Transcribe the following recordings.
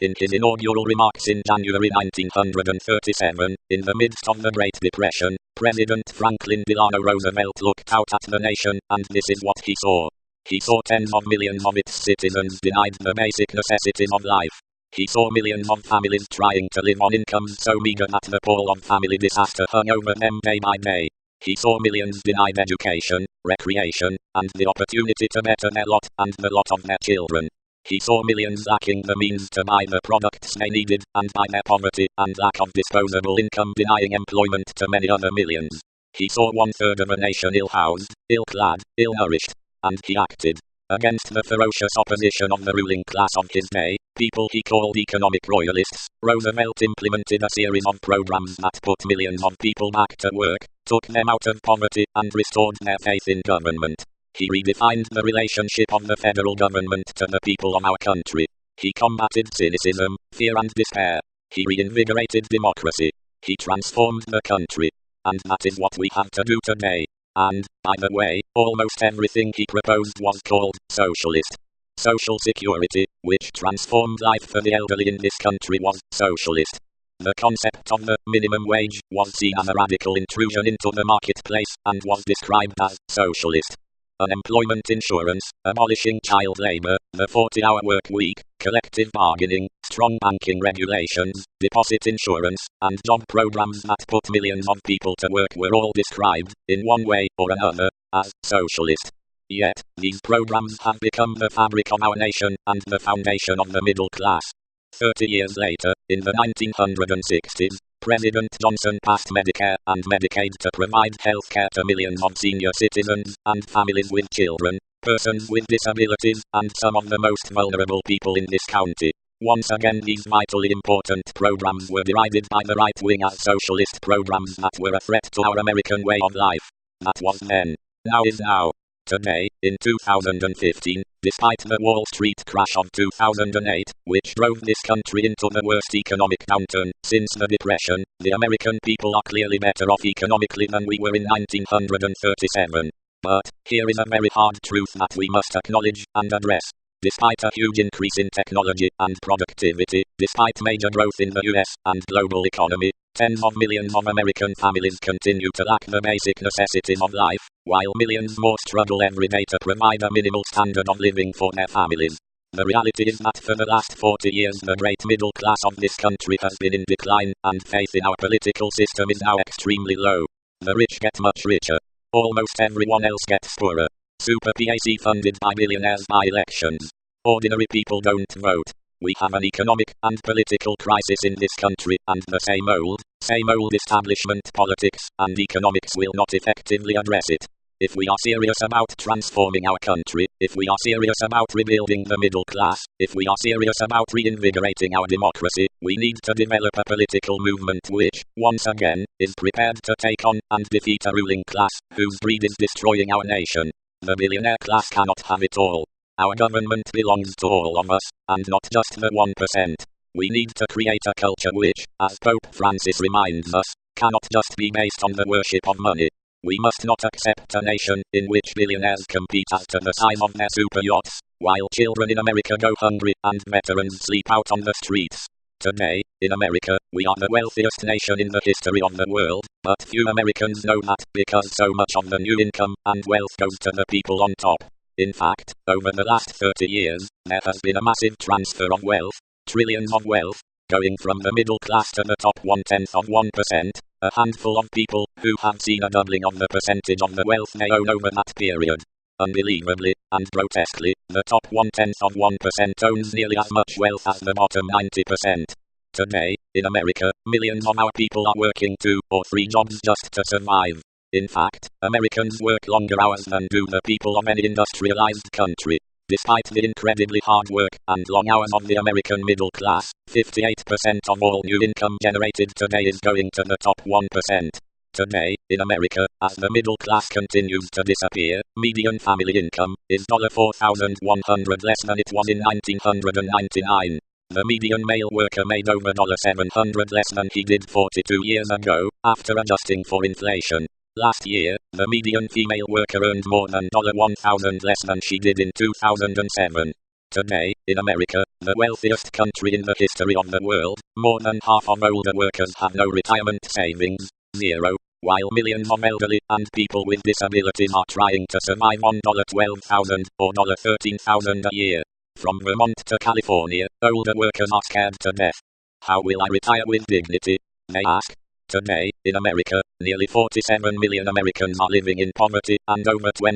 In his inaugural remarks in January 1937, in the midst of the Great Depression, President Franklin Delano Roosevelt looked out at the nation, and this is what he saw. He saw tens of millions of its citizens denied the basic necessities of life. He saw millions of families trying to live on incomes so meager that the pall of family disaster hung over them day by day. He saw millions denied education, recreation, and the opportunity to better their lot and the lot of their children. He saw millions lacking the means to buy the products they needed, and by their poverty and lack of disposable income denying employment to many other millions. He saw 1/3 of a nation ill-housed, ill-clad, ill-nourished, and he acted. Against the ferocious opposition of the ruling class of his day, people he called economic royalists, Roosevelt implemented a series of programs that put millions of people back to work, took them out of poverty, and restored their faith in government. He redefined the relationship of the federal government to the people of our country. He combated cynicism, fear and despair. He reinvigorated democracy. He transformed the country. And that is what we have to do today. And, by the way, almost everything he proposed was called socialist. Social security, which transformed life for the elderly in this country, was socialist. The concept of the minimum wage was seen as a radical intrusion into the marketplace and was described as socialist. Unemployment insurance, abolishing child labor, the 40-hour work week, collective bargaining, strong banking regulations, deposit insurance, and job programs that put millions of people to work were all described, in one way or another, as socialist. Yet, these programs have become the fabric of our nation and the foundation of the middle class. 30 years later, in the 1960s, President Johnson passed Medicare and Medicaid to provide health care to millions of senior citizens and families with children, persons with disabilities, and some of the most vulnerable people in this county. Once again, these vitally important programs were derided by the right wing as socialist programs that were a threat to our American way of life. That was then. Now is now. Today, in 2015, despite the Wall Street crash of 2008, which drove this country into the worst economic downturn since the Depression, the American people are clearly better off economically than we were in 1937. But, here is a very hard truth that we must acknowledge and address. Despite a huge increase in technology and productivity, despite major growth in the US and global economy, tens of millions of American families continue to lack the basic necessities of life, while millions more struggle every day to provide a minimal standard of living for their families. The reality is that for the last 40 years the great middle class of this country has been in decline, and faith in our political system is now extremely low. The rich get much richer. Almost everyone else gets poorer. Super PAC funded by billionaires by elections. Ordinary people don't vote. We have an economic and political crisis in this country, and the same old establishment politics and economics will not effectively address it. If we are serious about transforming our country, if we are serious about rebuilding the middle class, if we are serious about reinvigorating our democracy, we need to develop a political movement which, once again, is prepared to take on and defeat a ruling class whose greed is destroying our nation. The billionaire class cannot have it all. Our government belongs to all of us, and not just the 1%. We need to create a culture which, as Pope Francis reminds us, cannot just be based on the worship of money. We must not accept a nation in which billionaires compete as to the size of their super yachts, while children in America go hungry and veterans sleep out on the streets. Today, in America, we are the wealthiest nation in the history of the world, but few Americans know that because so much of the new income and wealth goes to the people on top. In fact, over the last 30 years, there has been a massive transfer of wealth, trillions of wealth, going from the middle class to the top 0.1%, a handful of people who have seen a doubling of the percentage of the wealth they own over that period. Unbelievably, and grotesquely, the top 0.1% owns nearly as much wealth as the bottom 90%. Today, in America, millions of our people are working 2 or 3 jobs just to survive. In fact, Americans work longer hours than do the people of any industrialized country. Despite the incredibly hard work and long hours of the American middle class, 58% of all new income generated today is going to the top 1%. Today, in America, as the middle class continues to disappear, median family income is $4,100 less than it was in 1999. The median male worker made over $700 less than he did 42 years ago, after adjusting for inflation. Last year, the median female worker earned more than $1,000 less than she did in 2007. Today, in America, the wealthiest country in the history of the world, more than half of older workers have no retirement savings, zero, while millions of elderly and people with disabilities are trying to survive on $12,000 or $13,000 a year. From Vermont to California, older workers are scared to death. How will I retire with dignity? They ask. Today, in America, nearly 47 million Americans are living in poverty, and over 20%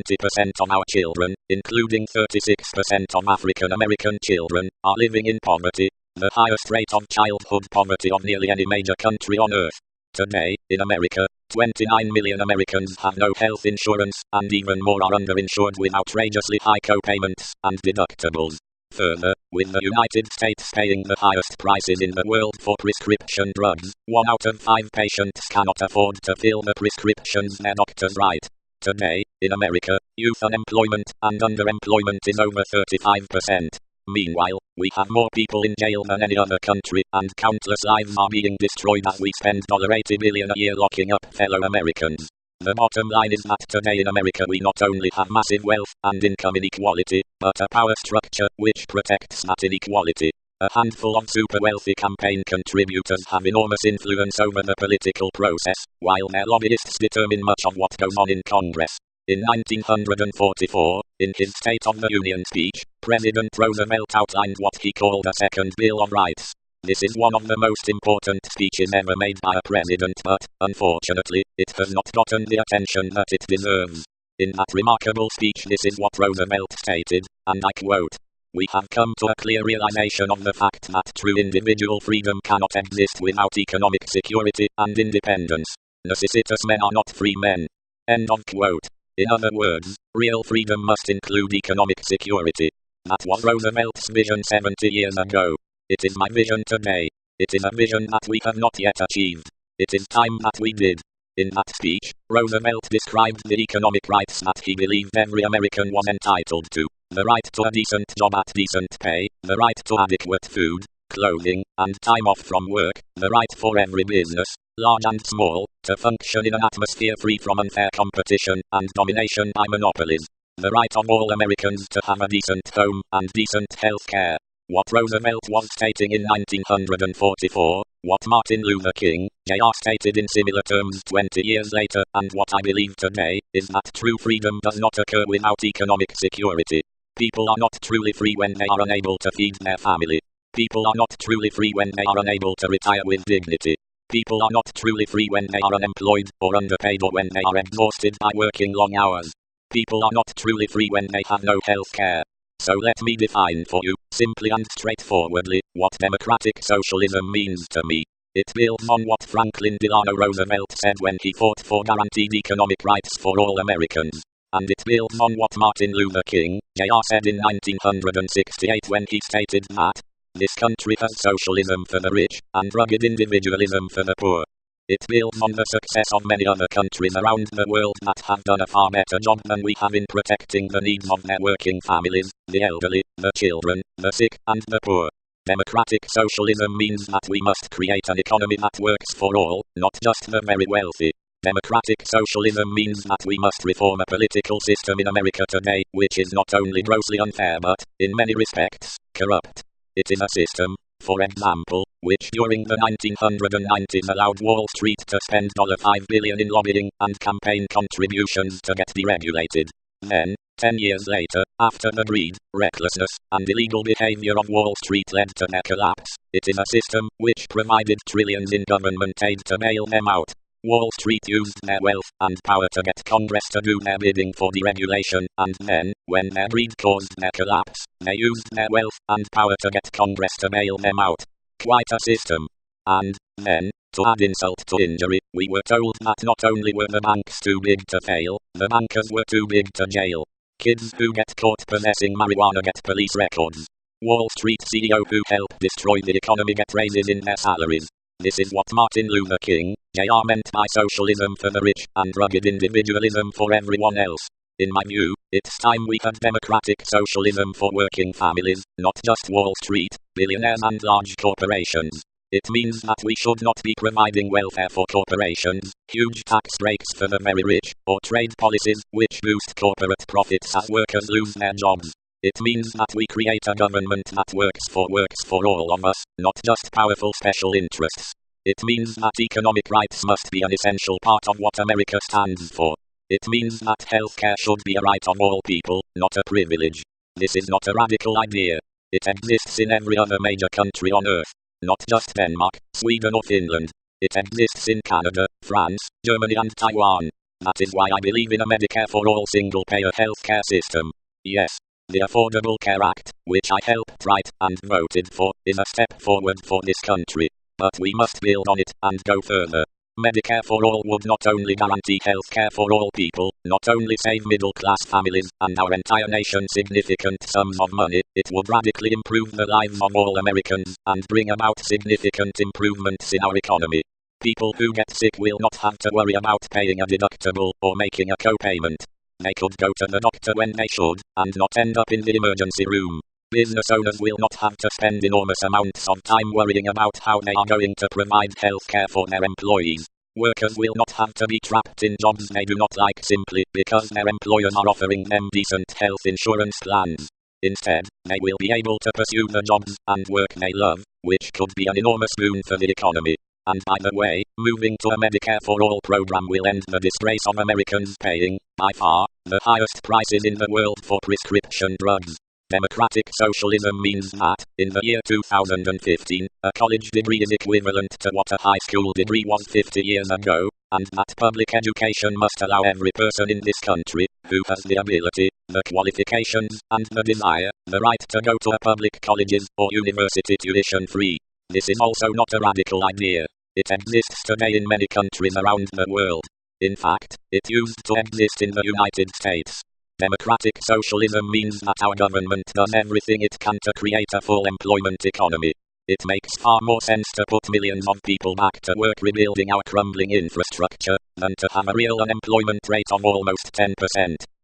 of our children, including 36% of African American children, are living in poverty, the highest rate of childhood poverty of nearly any major country on earth. Today, in America, 29 million Americans have no health insurance, and even more are underinsured with outrageously high co-payments and deductibles. Further, with the United States paying the highest prices in the world for prescription drugs, 1 out of 5 patients cannot afford to fill the prescriptions their doctors write. Today, in America, youth unemployment and underemployment is over 35%. Meanwhile, we have more people in jail than any other country, and countless lives are being destroyed as we spend $80 billion a year locking up fellow Americans. The bottom line is that today in America we not only have massive wealth and income inequality, but a power structure which protects that inequality. A handful of super wealthy campaign contributors have enormous influence over the political process, while their lobbyists determine much of what goes on in Congress. In 1944, in his State of the Union speech, President Roosevelt outlined what he called a Second Bill of Rights. This is one of the most important speeches ever made by a president, but, unfortunately, it has not gotten the attention that it deserves. In that remarkable speech, this is what Roosevelt stated, and I quote, "We have come to a clear realization of the fact that true individual freedom cannot exist without economic security and independence. Necessitous men are not free men." End of quote. In other words, real freedom must include economic security. That was Roosevelt's vision 70 years ago. It is my vision today. It is a vision that we have not yet achieved. It is time that we did. In that speech, Roosevelt described the economic rights that he believed every American was entitled to. The right to a decent job at decent pay, the right to adequate food, clothing, and time off from work, the right for every business, large and small, to function in an atmosphere free from unfair competition and domination by monopolies. The right of all Americans to have a decent home and decent health care. What Roosevelt was stating in 1944, what Martin Luther King, Jr. stated in similar terms 20 years later, and what I believe today, is that true freedom does not occur without economic security. People are not truly free when they are unable to feed their family. People are not truly free when they are unable to retire with dignity. People are not truly free when they are unemployed, or underpaid, or when they are exhausted by working long hours. People are not truly free when they have no health care. So let me define for you, simply and straightforwardly, what democratic socialism means to me. It builds on what Franklin Delano Roosevelt said when he fought for guaranteed economic rights for all Americans. And it builds on what Martin Luther King, Jr. said in 1968 when he stated that, "This country has socialism for the rich, and rugged individualism for the poor." It builds on the success of many other countries around the world that have done a far better job than we have in protecting the needs of their working families, the elderly, the children, the sick, and the poor. Democratic socialism means that we must create an economy that works for all, not just the very wealthy. Democratic socialism means that we must reform a political system in America today, which is not only grossly unfair but, in many respects, corrupt. It is a system, for example, which during the 1990s allowed Wall Street to spend $5 billion in lobbying and campaign contributions to get deregulated. Then, 10 years later, after the greed, recklessness, and illegal behavior of Wall Street led to their collapse, it is a system which provided trillions in government aid to bail them out. Wall Street used their wealth and power to get Congress to do their bidding for deregulation, and then, when their greed caused their collapse, they used their wealth and power to get Congress to bail them out. Quite a system. And, then, to add insult to injury, we were told that not only were the banks too big to fail, the bankers were too big to jail. Kids who get caught possessing marijuana get police records. Wall Street CEO who help destroy the economy get raises in their salaries. This is what Martin Luther King, Jr. meant by socialism for the rich and rugged individualism for everyone else. In my view, it's time we had democratic socialism for working families, not just Wall Street, billionaires and large corporations. It means that we should not be providing welfare for corporations, huge tax breaks for the very rich, or trade policies which boost corporate profits as workers lose their jobs. It means that we create a government that works for all of us, not just powerful special interests. It means that economic rights must be an essential part of what America stands for. It means that healthcare should be a right of all people, not a privilege. This is not a radical idea. It exists in every other major country on earth, not just Denmark, Sweden or Finland. It exists in Canada, France, Germany and Taiwan. That is why I believe in a Medicare for all single-payer healthcare system. Yes, the Affordable Care Act, which I helped write and voted for, is a step forward for this country. But we must build on it and go further. Medicare for all would not only guarantee healthcare for all people, not only save middle-class families and our entire nation significant sums of money, it would radically improve the lives of all Americans and bring about significant improvements in our economy. People who get sick will not have to worry about paying a deductible or making a co-payment. They could go to the doctor when they should, and not end up in the emergency room. Business owners will not have to spend enormous amounts of time worrying about how they are going to provide healthcare for their employees. Workers will not have to be trapped in jobs they do not like simply because their employers are offering them decent health insurance plans. Instead, they will be able to pursue the jobs and work they love, which could be an enormous boon for the economy. And by the way, moving to a Medicare for all program will end the disgrace of Americans paying, by far, the highest prices in the world for prescription drugs. Democratic socialism means that, in the year 2015, a college degree is equivalent to what a high school degree was 50 years ago, and that public education must allow every person in this country, who has the ability, the qualifications, and the desire, the right to go to a public colleges or university tuition free. This is also not a radical idea. It exists today in many countries around the world. In fact, it used to exist in the United States. Democratic socialism means that our government does everything it can to create a full employment economy. It makes far more sense to put millions of people back to work rebuilding our crumbling infrastructure, than to have a real unemployment rate of almost 10%.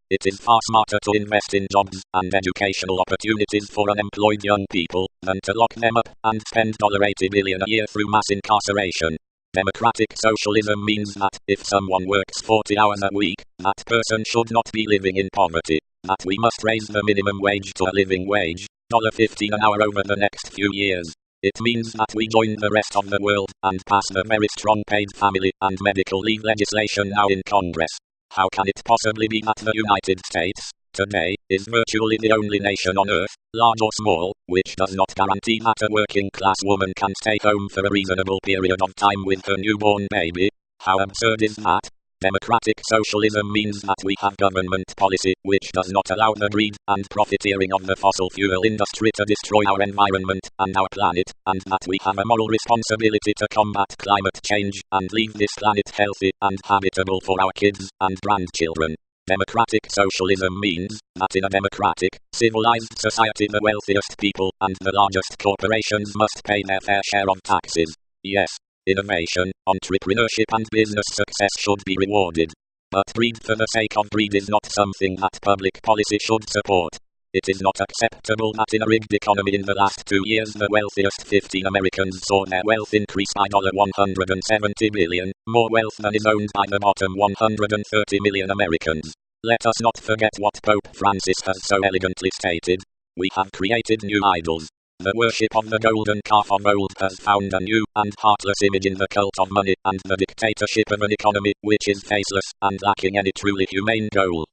It is far smarter to invest in jobs and educational opportunities for unemployed young people, than to lock them up and spend $80 billion a year through mass incarceration. Democratic socialism means that, if someone works 40 hours a week, that person should not be living in poverty, that we must raise the minimum wage to a living wage, $15 an hour over the next few years. It means that we join the rest of the world, and pass the very strong paid family and medical leave legislation now in Congress. How can it possibly be that the United States, today, is virtually the only nation on earth, large or small, which does not guarantee that a working class woman can stay home for a reasonable period of time with her newborn baby? How absurd is that? Democratic socialism means that we have government policy which does not allow the greed and profiteering of the fossil fuel industry to destroy our environment and our planet, and that we have a moral responsibility to combat climate change and leave this planet healthy and habitable for our kids and grandchildren. Democratic socialism means that in a democratic, civilized society the wealthiest people and the largest corporations must pay their fair share of taxes. Yes, innovation, entrepreneurship and business success should be rewarded. But greed for the sake of greed is not something that public policy should support. It is not acceptable that in a rigged economy in the last 2 years the wealthiest 15 Americans saw their wealth increase by $170 billion, more wealth than is owned by the bottom 130 million Americans. Let us not forget what Pope Francis has so elegantly stated. We have created new idols. The worship of the golden calf of old has found a new and heartless image in the cult of money and the dictatorship of an economy which is faceless and lacking any truly humane goal.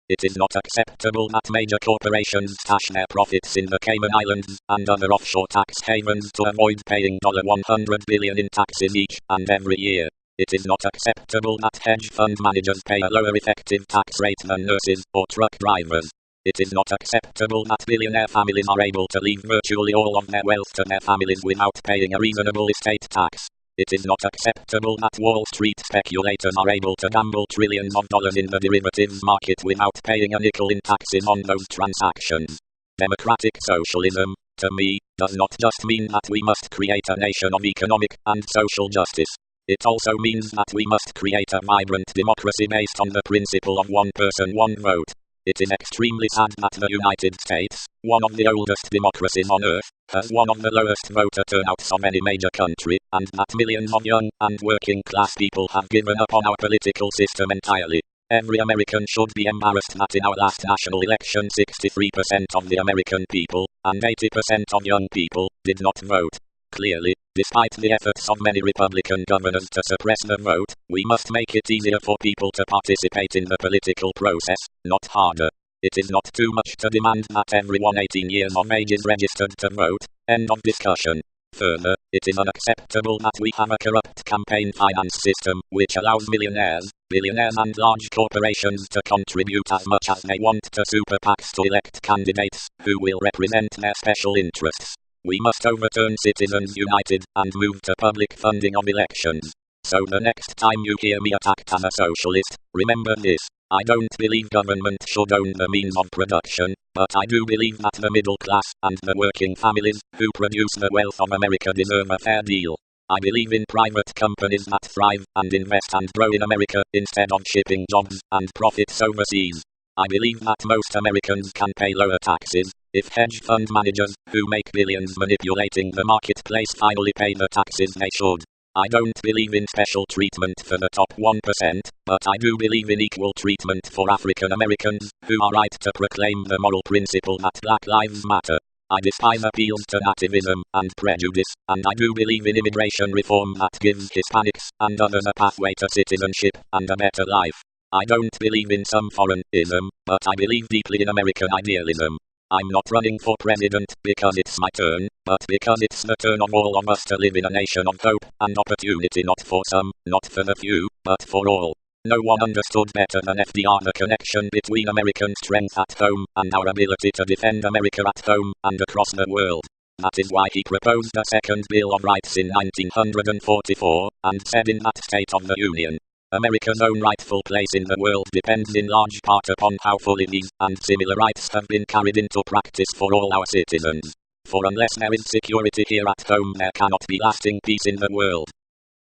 It is not acceptable that major corporations stash their profits in the Cayman Islands and other offshore tax havens to avoid paying $100 billion in taxes each and every year. It is not acceptable that hedge fund managers pay a lower effective tax rate than nurses or truck drivers. It is not acceptable that billionaire families are able to leave virtually all of their wealth to their families without paying a reasonable estate tax. It is not acceptable that Wall Street speculators are able to gamble trillions of dollars in the derivatives market without paying a nickel in taxes on those transactions. Democratic socialism, to me, does not just mean that we must create a nation of economic and social justice. It also means that we must create a vibrant democracy based on the principle of one person, one vote. It is extremely sad that the United States, one of the oldest democracies on earth, has one of the lowest voter turnouts of any major country, and that millions of young and working class people have given up on our political system entirely. Every American should be embarrassed that in our last national election 63% of the American people, and 80% of young people, did not vote. Clearly, despite the efforts of many Republican governors to suppress the vote, we must make it easier for people to participate in the political process, not harder. It is not too much to demand that everyone 18 years of age is registered to vote. End of discussion. Further, it is unacceptable that we have a corrupt campaign finance system which allows millionaires, billionaires and large corporations to contribute as much as they want to super PACs to elect candidates who will represent their special interests. We must overturn Citizens United and move to public funding of elections. So the next time you hear me attacked as a socialist, remember this. I don't believe government should own the means of production, but I do believe that the middle class and the working families who produce the wealth of America deserve a fair deal. I believe in private companies that thrive and invest and grow in America instead of shipping jobs and profits overseas. I believe that most Americans can pay lower taxes if hedge fund managers who make billions manipulating the marketplace finally pay the taxes they should. I don't believe in special treatment for the top 1%, but I do believe in equal treatment for African Americans who are right to proclaim the moral principle that Black Lives Matter. I despise appeals to nativism and prejudice, and I do believe in immigration reform that gives Hispanics and others a pathway to citizenship and a better life. I don't believe in some foreignism, but I believe deeply in American idealism. I'm not running for president because it's my turn, but because it's the turn of all of us to live in a nation of hope and opportunity, not for some, not for the few, but for all. No one understood better than FDR the connection between American strength at home and our ability to defend America at home and across the world. That is why he proposed the Second Bill of Rights in 1944, and said in that State of the Union, America's own rightful place in the world depends in large part upon how fully these and similar rights have been carried into practice for all our citizens. For unless there is security here at home, there cannot be lasting peace in the world.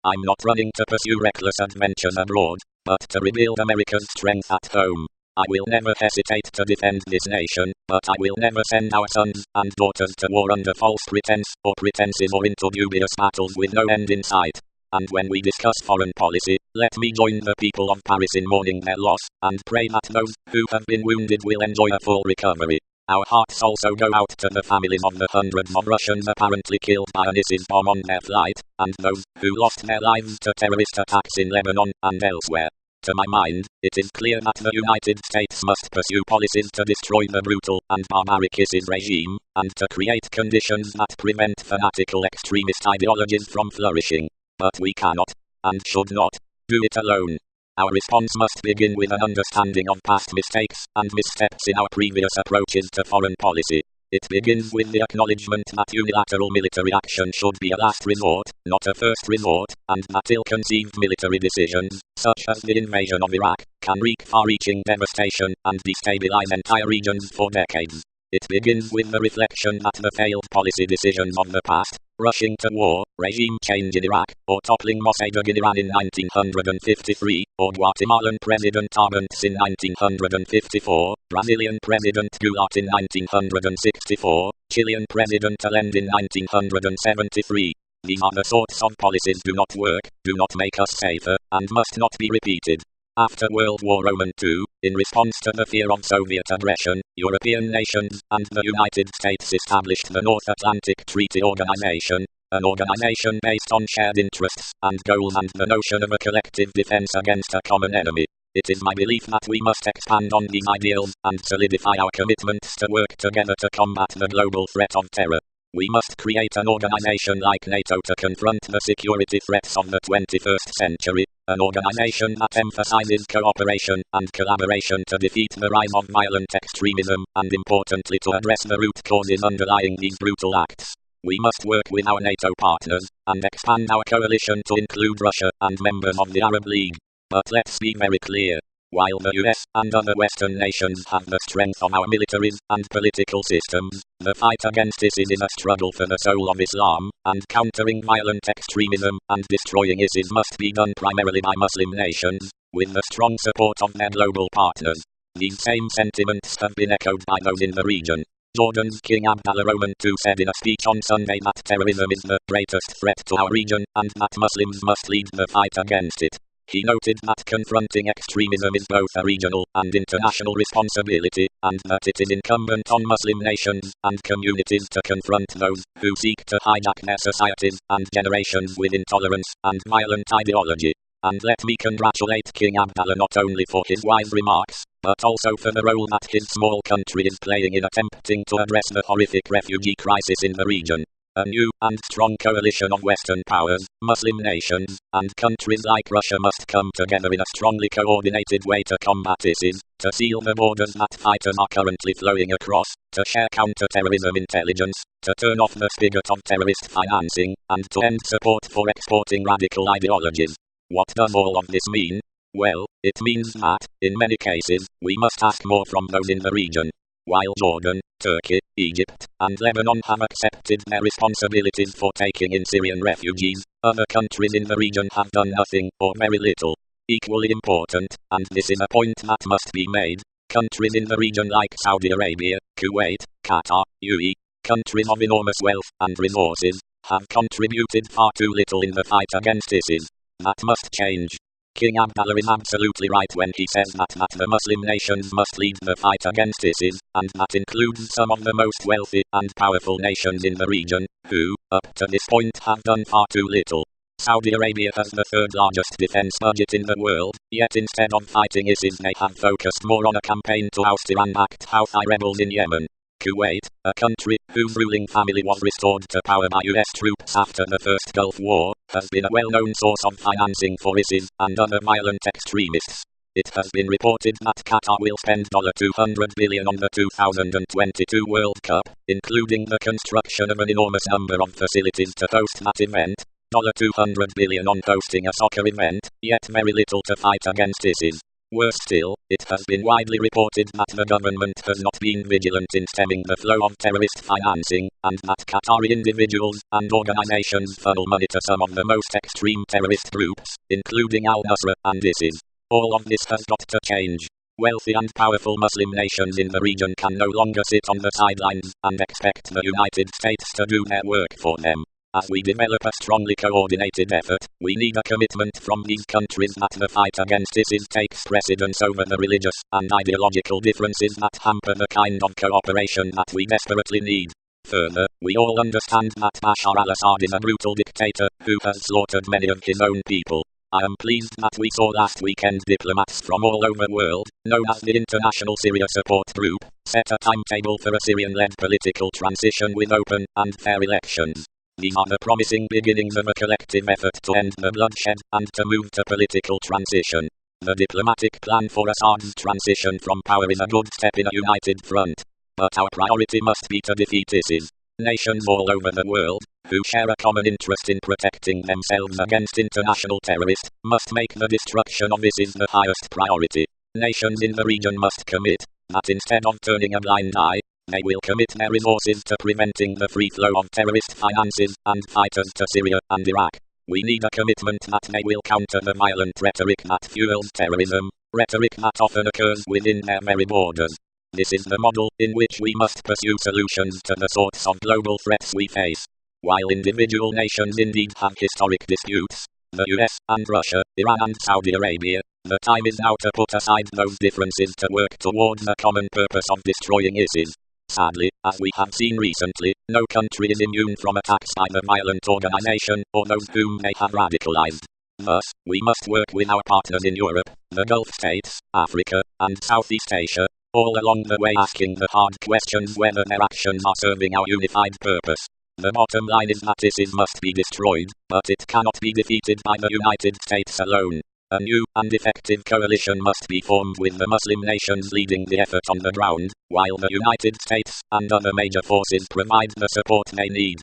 I'm not running to pursue reckless adventures abroad, but to rebuild America's strength at home. I will never hesitate to defend this nation, but I will never send our sons and daughters to war under false pretense or pretenses or into dubious battles with no end in sight. And when we discuss foreign policy, let me join the people of Paris in mourning their loss, and pray that those who have been wounded will enjoy a full recovery. Our hearts also go out to the families of the hundreds of Russians apparently killed by an ISIS bomb on their flight, and those who lost their lives to terrorist attacks in Lebanon and elsewhere. To my mind, it is clear that the United States must pursue policies to destroy the brutal and barbaric ISIS regime, and to create conditions that prevent fanatical extremist ideologies from flourishing. But we cannot, and should not, do it alone. Our response must begin with an understanding of past mistakes and missteps in our previous approaches to foreign policy. It begins with the acknowledgement that unilateral military action should be a last resort, not a first resort, and that ill-conceived military decisions, such as the invasion of Iraq, can wreak far-reaching devastation and destabilize entire regions for decades. It begins with the reflection that the failed policy decisions of the past, rushing to war, regime change in Iraq, or toppling Mossadegh in Iran in 1953, or Guatemalan President Arbenz in 1954, Brazilian President Goulart in 1964, Chilean President Allende in 1973. These are the sorts of policies do not work, do not make us safer, and must not be repeated. After World War II, in response to the fear of Soviet aggression, European nations and the United States established the North Atlantic Treaty Organization, an organization based on shared interests and goals and the notion of a collective defense against a common enemy. It is my belief that we must expand on these ideals and solidify our commitments to work together to combat the global threat of terror. We must create an organization like NATO to confront the security threats of the 21st century, an organization that emphasizes cooperation and collaboration to defeat the rise of violent extremism and importantly to address the root causes underlying these brutal acts. We must work with our NATO partners and expand our coalition to include Russia and members of the Arab League. But let's be very clear. While the US and other Western nations have the strength of our militaries and political systems, the fight against ISIS is a struggle for the soul of Islam, and countering violent extremism and destroying ISIS must be done primarily by Muslim nations, with the strong support of their global partners. These same sentiments have been echoed by those in the region. Jordan's King Abdullah Roman II said in a speech on Sunday that terrorism is the greatest threat to our region and that Muslims must lead the fight against it. He noted that confronting extremism is both a regional and international responsibility, and that it is incumbent on Muslim nations and communities to confront those who seek to hijack their societies and generations with intolerance and violent ideology. And let me congratulate King Abdallah not only for his wise remarks, but also for the role that his small country is playing in attempting to address the horrific refugee crisis in the region. A new and strong coalition of Western powers, Muslim nations, and countries like Russia must come together in a strongly coordinated way to combat ISIS, to seal the borders that fighters are currently flowing across, to share counter-terrorism intelligence, to turn off the spigot of terrorist financing, and to end support for exporting radical ideologies. What does all of this mean? Well, it means that, in many cases, we must ask more from those in the region. While Jordan, Turkey, Egypt, and Lebanon have accepted their responsibilities for taking in Syrian refugees, other countries in the region have done nothing or very little. Equally important, and this is a point that must be made, countries in the region like Saudi Arabia, Kuwait, Qatar, UAE, countries of enormous wealth and resources, have contributed far too little in the fight against ISIS. That must change. King Abdallah is absolutely right when he says that the Muslim nations must lead the fight against ISIS, and that includes some of the most wealthy and powerful nations in the region, who, up to this point, have done far too little. Saudi Arabia has the third largest defense budget in the world, yet instead of fighting ISIS they have focused more on a campaign to oust Iran-backed Houthi rebels in Yemen. Kuwait, a country whose ruling family was restored to power by US troops after the First Gulf War, has been a well-known source of financing for ISIS and other violent extremists. It has been reported that Qatar will spend $200 billion on the 2022 World Cup, including the construction of an enormous number of facilities to host that event, $200 billion on hosting a soccer event, yet very little to fight against ISIS. Worse still, it has been widely reported that the government has not been vigilant in stemming the flow of terrorist financing, and that Qatari individuals and organizations funnel money to some of the most extreme terrorist groups, including al-Nusra and ISIS. All of this has got to change. Wealthy and powerful Muslim nations in the region can no longer sit on the sidelines and expect the United States to do their work for them. As we develop a strongly coordinated effort, we need a commitment from these countries that the fight against ISIS takes precedence over the religious and ideological differences that hamper the kind of cooperation that we desperately need. Further, we all understand that Bashar al-Assad is a brutal dictator who has slaughtered many of his own people. I am pleased that we saw last weekend diplomats from all over the world, known as the International Syria Support Group, set a timetable for a Syrian-led political transition with open and fair elections. These are the promising beginnings of a collective effort to end the bloodshed and to move to political transition. The diplomatic plan for Assad's transition from power is a good step in a united front. But our priority must be to defeat ISIS. Nations all over the world, who share a common interest in protecting themselves against international terrorists, must make the destruction of ISIS the highest priority. Nations in the region must commit that instead of turning a blind eye, they will commit their resources to preventing the free flow of terrorist finances and fighters to Syria and Iraq. We need a commitment that they will counter the violent rhetoric that fuels terrorism, rhetoric that often occurs within their very borders. This is the model in which we must pursue solutions to the sorts of global threats we face. While individual nations indeed have historic disputes, the US and Russia, Iran and Saudi Arabia, the time is now to put aside those differences to work towards the common purpose of destroying ISIS. Sadly, as we have seen recently, no country is immune from attacks by the violent organization or those whom they have radicalized. Thus, we must work with our partners in Europe, the Gulf states, Africa, and Southeast Asia, all along the way asking the hard questions whether their actions are serving our unified purpose. The bottom line is that ISIS must be destroyed, but it cannot be defeated by the United States alone. A new and effective coalition must be formed with the Muslim nations leading the effort on the ground, while the United States and other major forces provide the support they need.